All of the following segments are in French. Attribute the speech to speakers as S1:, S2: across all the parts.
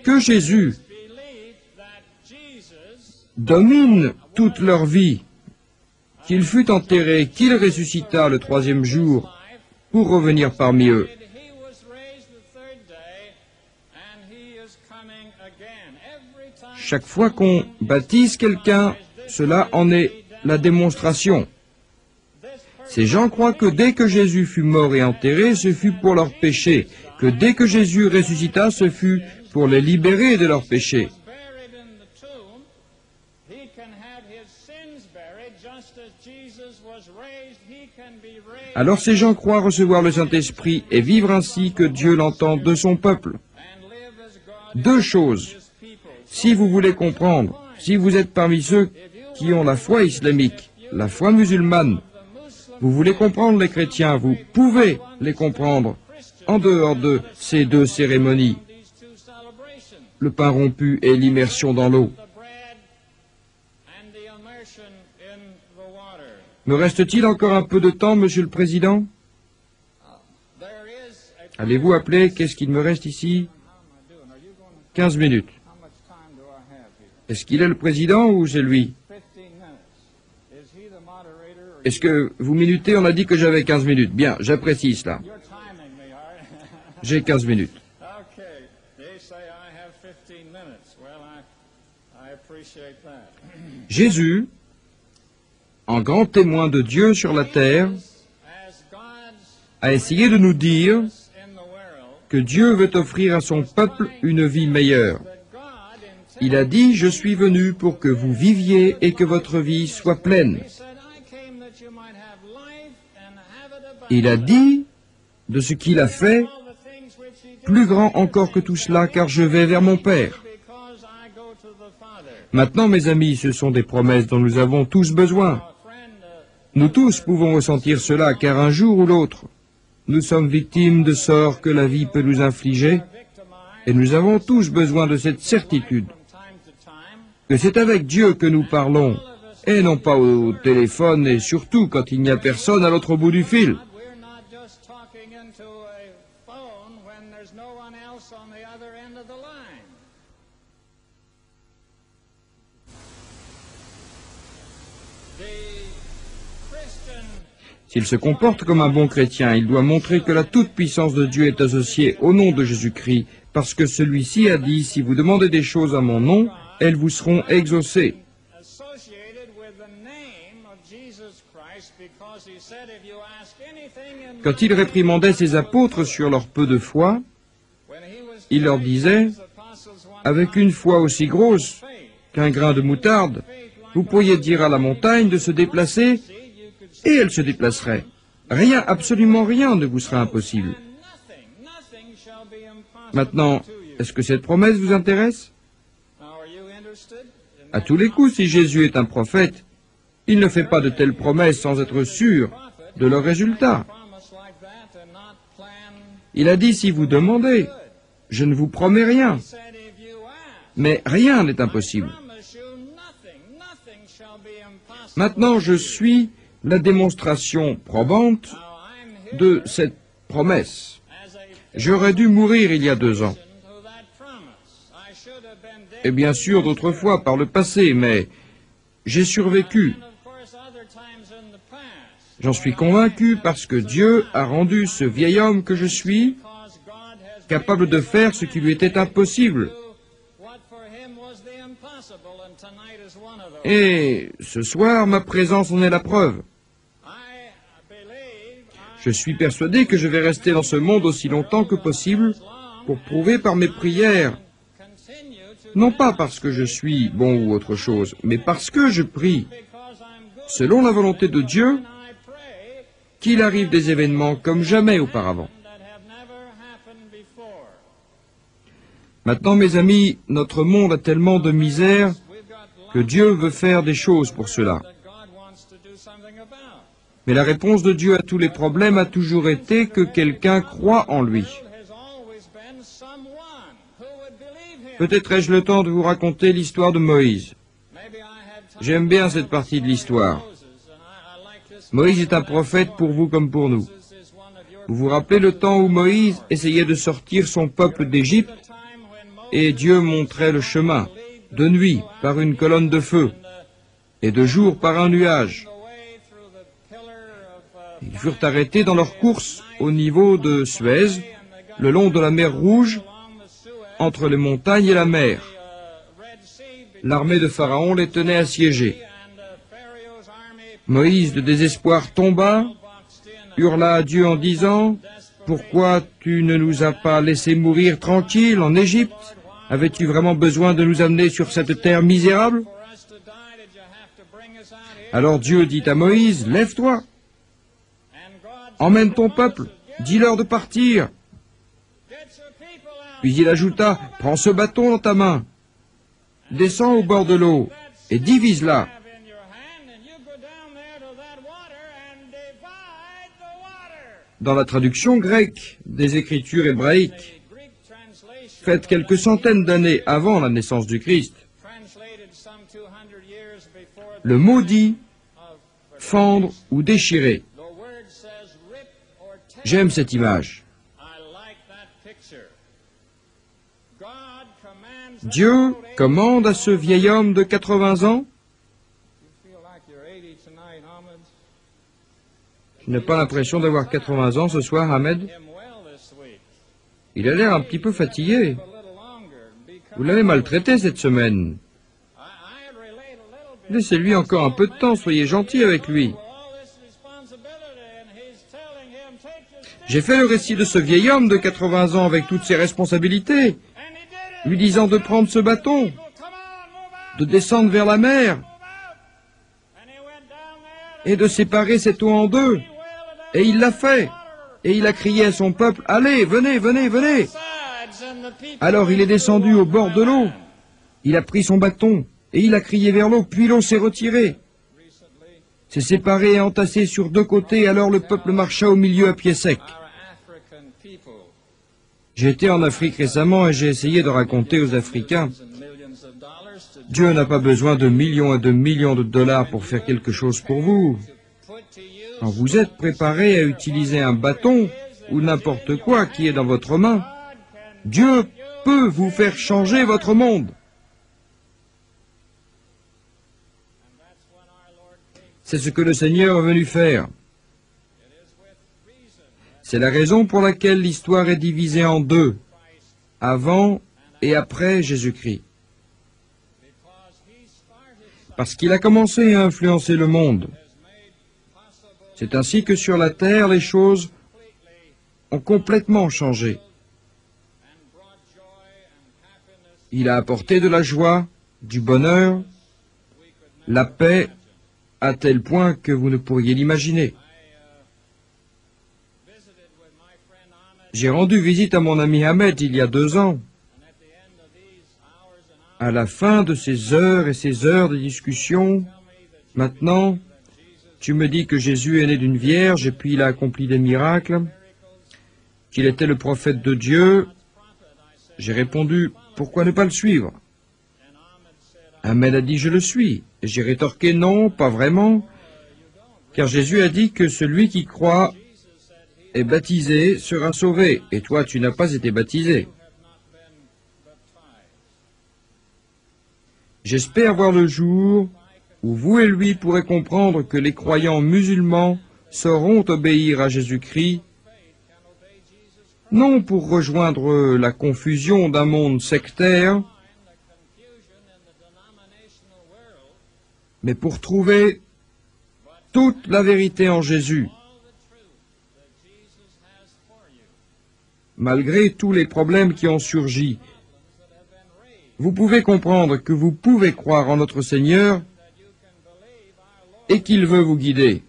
S1: que Jésus domine toute leur vie, qu'il fut enterré, qu'il ressuscita le troisième jour pour revenir parmi eux. Chaque fois qu'on baptise quelqu'un, cela en est la démonstration. Ces gens croient que dès que Jésus fut mort et enterré, ce fut pour leurs péchés, que dès que Jésus ressuscita, ce fut pour les libérer de leurs péchés. Alors ces gens croient recevoir le Saint-Esprit et vivre ainsi que Dieu l'entend de son peuple. Deux choses. Si vous voulez comprendre, si vous êtes parmi ceux qui ont la foi islamique, la foi musulmane, vous voulez comprendre les chrétiens, vous pouvez les comprendre en dehors de ces deux cérémonies, le pain rompu et l'immersion dans l'eau. Me reste-t-il encore un peu de temps, Monsieur le Président? Allez-vous appeler? Qu'est-ce qu'il me reste ici? 15 minutes. Est-ce qu'il est le Président ou c'est lui? Est-ce que vous minutez? On a dit que j'avais 15 minutes. Bien, j'apprécie cela. J'ai 15 minutes. Jésus, en grand témoin de Dieu sur la terre, a essayé de nous dire que Dieu veut offrir à son peuple une vie meilleure. Il a dit, « Je suis venu pour que vous viviez et que votre vie soit pleine. » Il a dit, de ce qu'il a fait, « Plus grand encore que tout cela, car je vais vers mon Père. » Maintenant, mes amis, ce sont des promesses dont nous avons tous besoin. Nous tous pouvons ressentir cela, car un jour ou l'autre, nous sommes victimes de sorts que la vie peut nous infliger, et nous avons tous besoin de cette certitude, que c'est avec Dieu que nous parlons, et non pas au téléphone, et surtout quand il n'y a personne à l'autre bout du fil. S'il se comporte comme un bon chrétien, il doit montrer que la toute-puissance de Dieu est associée au nom de Jésus-Christ, parce que celui-ci a dit, « Si vous demandez des choses à mon nom, elles vous seront exaucées. » Quand il réprimandait ses apôtres sur leur peu de foi, il leur disait, « Avec une foi aussi grosse qu'un grain de moutarde, vous pourriez dire à la montagne de se déplacer, et elle se déplacerait. Rien, absolument rien ne vous sera impossible. » Maintenant, est-ce que cette promesse vous intéresse? À tous les coups, si Jésus est un prophète, il ne fait pas de telles promesses sans être sûr de leur résultat. Il a dit, si vous demandez, je ne vous promets rien. Mais rien n'est impossible. Maintenant, je suis la démonstration probante de cette promesse. J'aurais dû mourir il y a 2 ans. Et bien sûr d'autres fois par le passé, mais j'ai survécu. J'en suis convaincu parce que Dieu a rendu ce vieil homme que je suis capable de faire ce qui lui était impossible. Et ce soir, ma présence en est la preuve. Je suis persuadé que je vais rester dans ce monde aussi longtemps que possible pour prouver par mes prières, non pas parce que je suis bon ou autre chose, mais parce que je prie, selon la volonté de Dieu, qu'il arrive des événements comme jamais auparavant. Maintenant, mes amis, notre monde a tellement de misère que Dieu veut faire des choses pour cela. Mais la réponse de Dieu à tous les problèmes a toujours été que quelqu'un croit en lui. Peut-être ai-je le temps de vous raconter l'histoire de Moïse. J'aime bien cette partie de l'histoire. Moïse est un prophète pour vous comme pour nous. Vous vous rappelez le temps où Moïse essayait de sortir son peuple d'Égypte et Dieu montrait le chemin, de nuit par une colonne de feu et de jour par un nuage. Ils furent arrêtés dans leur course au niveau de Suez, le long de la mer Rouge, entre les montagnes et la mer. L'armée de Pharaon les tenait assiégés. Moïse, de désespoir, tomba, hurla à Dieu en disant « Pourquoi tu ne nous as pas laissés mourir tranquilles en Égypte? Avais-tu vraiment besoin de nous amener sur cette terre misérable ?» Alors Dieu dit à Moïse « Lève-toi, emmène ton peuple, dis-leur de partir. » Puis il ajouta « Prends ce bâton dans ta main, descends au bord de l'eau et divise-la. » Dans la traduction grecque des Écritures hébraïques, faite quelques centaines d'années avant la naissance du Christ, le mot dit « fendre ou déchirer ». J'aime cette image. Dieu commande à ce vieil homme de 80 ans. Je n'ai pas l'impression d'avoir 80 ans ce soir, Ahmed. Il a l'air un petit peu fatigué. Vous l'avez maltraité cette semaine. Laissez-lui encore un peu de temps, soyez gentil avec lui. J'ai fait le récit de ce vieil homme de 80 ans avec toutes ses responsabilités, lui disant de prendre ce bâton, de descendre vers la mer et de séparer cette eau en deux. Et il l'a fait. Et il a crié à son peuple, « Allez, venez, venez, venez !» Alors il est descendu au bord de l'eau. Il a pris son bâton et il a crié vers l'eau, puis l'eau s'est retirée. S'est séparé et entassé sur deux côtés, alors le peuple marcha au milieu à pied sec. J'ai été en Afrique récemment et j'ai essayé de raconter aux Africains, Dieu n'a pas besoin de millions et de millions de dollars pour faire quelque chose pour vous. Quand vous êtes préparé à utiliser un bâton ou n'importe quoi qui est dans votre main, Dieu peut vous faire changer votre monde. C'est ce que le Seigneur est venu faire. C'est la raison pour laquelle l'histoire est divisée en deux, avant et après Jésus-Christ. Parce qu'il a commencé à influencer le monde. C'est ainsi que sur la terre, les choses ont complètement changé. Il a apporté de la joie, du bonheur, la paix, à tel point que vous ne pourriez l'imaginer. J'ai rendu visite à mon ami Ahmed il y a 2 ans. À la fin de ces heures et ces heures de discussion, maintenant, tu me dis que Jésus est né d'une vierge et puis il a accompli des miracles, qu'il était le prophète de Dieu. J'ai répondu, pourquoi ne pas le suivre? Ahmed a dit, je le suis. Et j'ai rétorqué, non, pas vraiment, car Jésus a dit que celui qui croit est baptisé sera sauvé, et toi tu n'as pas été baptisé. J'espère voir le jour où vous et lui pourrez comprendre que les croyants musulmans sauront obéir à Jésus-Christ, non pour rejoindre la confusion d'un monde sectaire, mais pour trouver toute la vérité en Jésus. Malgré tous les problèmes qui ont surgi, vous pouvez comprendre que vous pouvez croire en notre Seigneur et qu'il veut vous guider.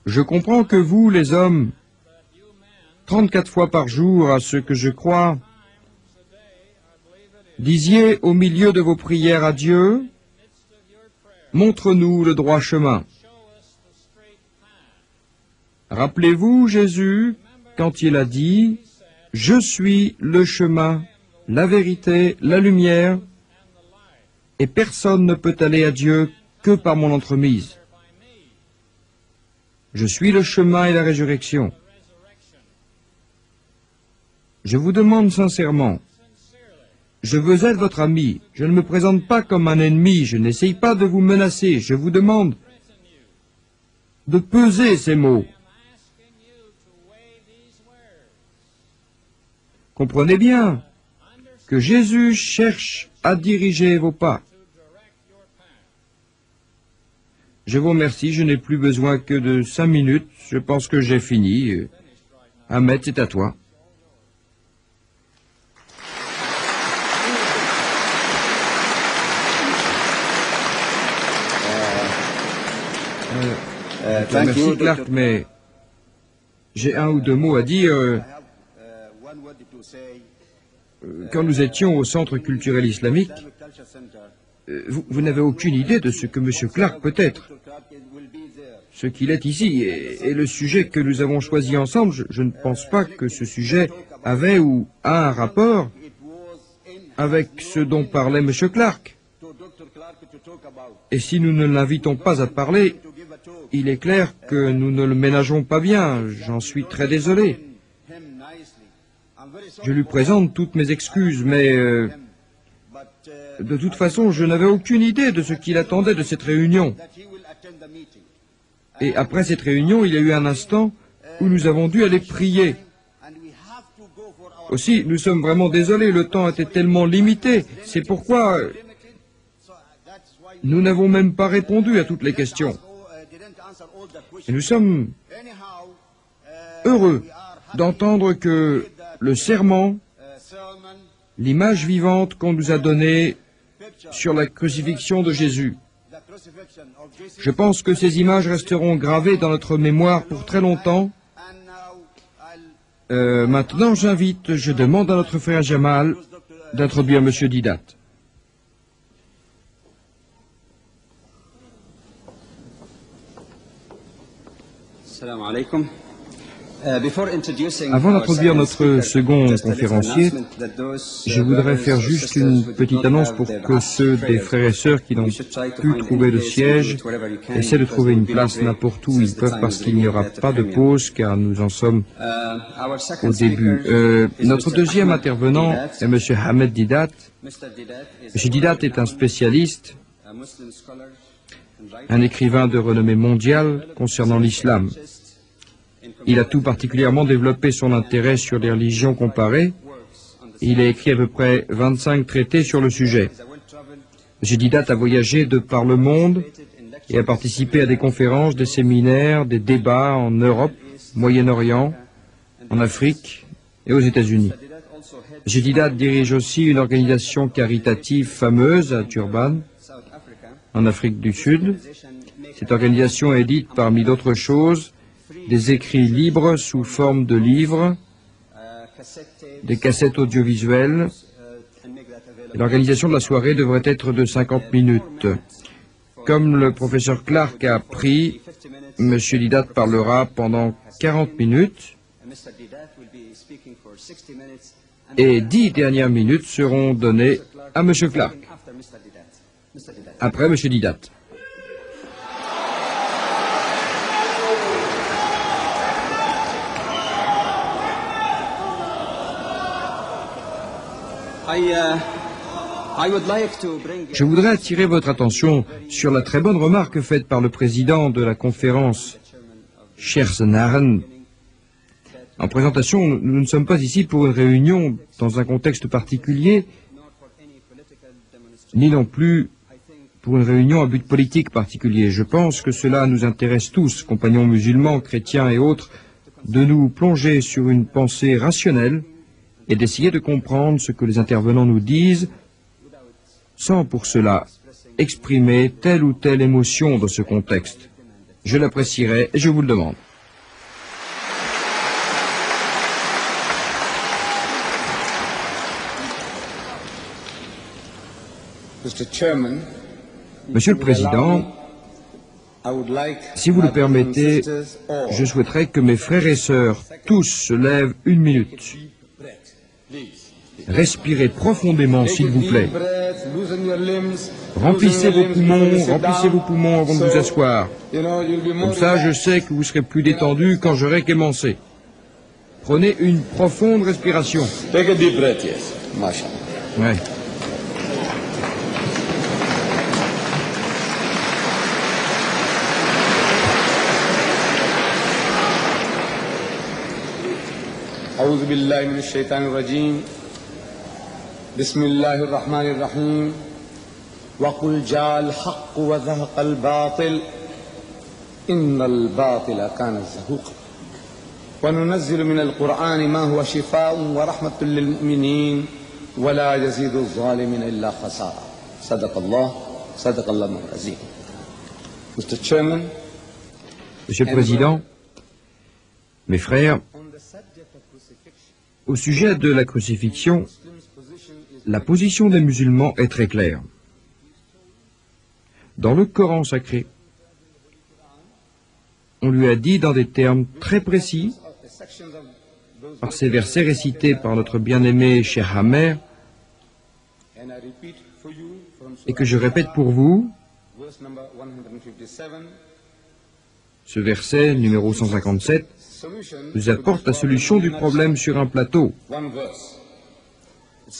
S1: Je comprends que vous, les hommes, 34 fois par jour, à ce que je crois, disiez au milieu de vos prières à Dieu, « Montre-nous le droit chemin ». Rappelez-vous Jésus, quand il a dit, « Je suis le chemin, la vérité, la lumière, et personne ne peut aller à Dieu que par mon entremise. » Je suis le chemin et la résurrection. Je vous demande sincèrement, je veux être votre ami, je ne me présente pas comme un ennemi, je n'essaye pas de vous menacer, je vous demande de peser ces mots. Comprenez bien que Jésus cherche à diriger vos pas. Je vous remercie, je n'ai plus besoin que de 5 minutes, je pense que j'ai fini. Ahmed, c'est à toi. Merci Clark, mais j'ai un ou deux mots à dire. Quand nous étions au Centre culturel islamique, vous n'avez aucune idée de ce que M. Clark peut être. Ce qu'il est ici et le sujet que nous avons choisi ensemble, je ne pense pas que ce sujet avait ou a un rapport avec ce dont parlait M. Clark. Et si nous ne l'invitons pas à parler, il est clair que nous ne le ménageons pas bien. J'en suis très désolé. Je lui présente toutes mes excuses, mais de toute façon, je n'avais aucune idée de ce qu'il attendait de cette réunion. Et après cette réunion, il y a eu un instant où nous avons dû aller prier. Aussi, nous sommes vraiment désolés, le temps était tellement limité. C'est pourquoi nous n'avons même pas répondu à toutes les questions. Et nous sommes heureux d'entendre que le serment, l'image vivante qu'on nous a donnée sur la crucifixion de Jésus, je pense que ces images resteront gravées dans notre mémoire pour très longtemps. Maintenant, je demande à notre frère Jamal d'introduire M. Didat. Avant d'introduire notre second conférencier, je voudrais faire juste une petite annonce pour que ceux des frères et sœurs qui n'ont pu trouver de siège essaient de trouver une place n'importe où ils peuvent parce qu'il n'y aura pas de pause car nous en sommes au début. Notre deuxième intervenant est M. Ahmed Didat. M. Didat est un spécialiste, un écrivain de renommée mondiale concernant l'islam. Il a tout particulièrement développé son intérêt sur les religions comparées. Il a écrit à peu près 25 traités sur le sujet. M. Didat a voyagé de par le monde et a participé à des conférences, des séminaires, des débats en Europe, Moyen-Orient, en Afrique et aux États-Unis. M. Didat dirige aussi une organisation caritative fameuse à Durban, en Afrique du Sud. Cette organisation édite, parmi d'autres choses, des écrits libres sous forme de livres, des cassettes audiovisuelles. L'organisation de la soirée devrait être de 50 minutes. Comme le professeur Clark a appris, M. Didat parlera pendant 40 minutes et 10 dernières minutes seront données à M. Clark. Après M. Didat. Je voudrais attirer votre attention sur la très bonne remarque faite par le président de la conférence, Scherzenaren. En présentation, nous ne sommes pas ici pour une réunion dans un contexte particulier, ni non plus pour une réunion à but politique particulier. Je pense que cela nous intéresse tous, compagnons musulmans, chrétiens et autres, de nous plonger sur une pensée rationnelle et d'essayer de comprendre ce que les intervenants nous disent, sans pour cela exprimer telle ou telle émotion dans ce contexte. Je l'apprécierai et je vous le demande. Monsieur le Président, si vous le permettez, je souhaiterais que mes frères et sœurs tous se lèvent 1 minute. Respirez profondément, s'il vous plaît. Remplissez vos poumons avant de vous asseoir. Comme ça, je sais que vous serez plus détendu quand j'aurai commencé. Prenez une profonde respiration.
S2: Take a deep breath, yes. Mashallah.
S1: Ouais.
S2: أعوذ بالله من الشيطان الرجيم بسم الله الرحمن الرحيم وقل جاء الحق وزهق الباطل إن الباطل كان زهوقا وننزل من القرآن ما هو شفاء ورحمة للمؤمنين ولا يزيد الظالمين إلا خسارا صدق الله العظيم. Mr. Chairman,
S1: Monsieur le Président, mes frères, au sujet de la crucifixion, la position des musulmans est très claire. Dans le Coran sacré, on lui a dit dans des termes très précis, par ces versets récités par notre bien-aimé Cheikh Hammer, et que je répète pour vous, ce verset numéro 157 nous apporte la solution du problème sur un plateau.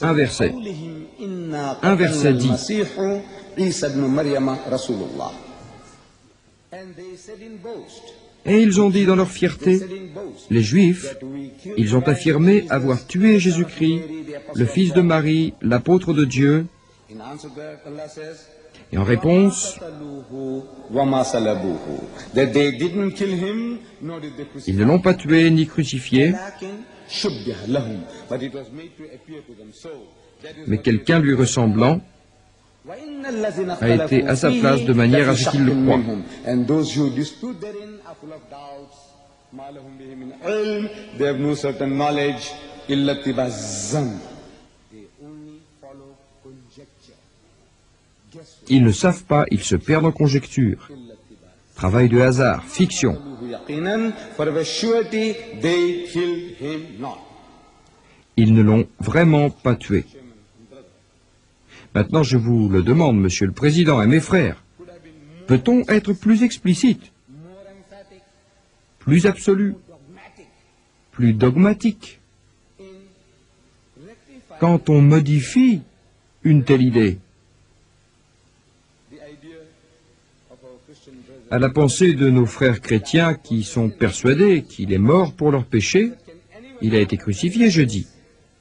S1: Un verset dit: et ils ont dit dans leur fierté, les Juifs, ils ont affirmé avoir tué Jésus-Christ, le fils de Marie, l'apôtre de Dieu. Et en réponse, ils ne l'ont pas tué ni crucifié, mais quelqu'un lui ressemblant a été à sa place de manière à ce qu'il le croie. Ils ne savent pas, ils se perdent en conjecture. Travail de hasard, fiction. Ils ne l'ont vraiment pas tué. Maintenant, je vous le demande, Monsieur le Président et mes frères, peut-on être plus explicite, plus absolu, plus dogmatique, quand on modifie une telle idée? À la pensée de nos frères chrétiens qui sont persuadés qu'il est mort pour leurs péchés, il a été crucifié, je dis.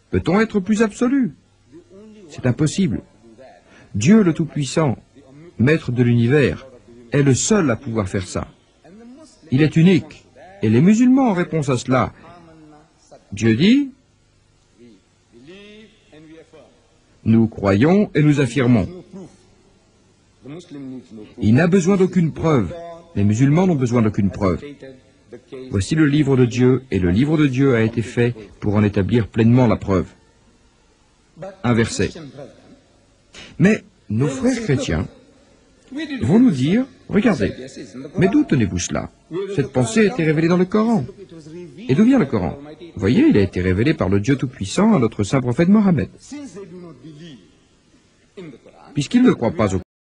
S1: Peut-on être plus absolu? C'est impossible. Dieu le Tout-Puissant, Maître de l'univers, est le seul à pouvoir faire ça. Il est unique. Et les musulmans en réponse à cela, Dieu dit, nous croyons et nous affirmons. Il n'a besoin d'aucune preuve. Les musulmans n'ont besoin d'aucune preuve. Voici le livre de Dieu, et le livre de Dieu a été fait pour en établir pleinement la preuve. Un verset. Mais nos frères chrétiens vont nous dire, regardez, mais d'où tenez-vous cela? Cette pensée a été révélée dans le Coran. Et d'où vient le Coran? Vous voyez, il a été révélé par le Dieu Tout-Puissant à notre saint prophète Mohammed. Puisqu'ils ne croient pas au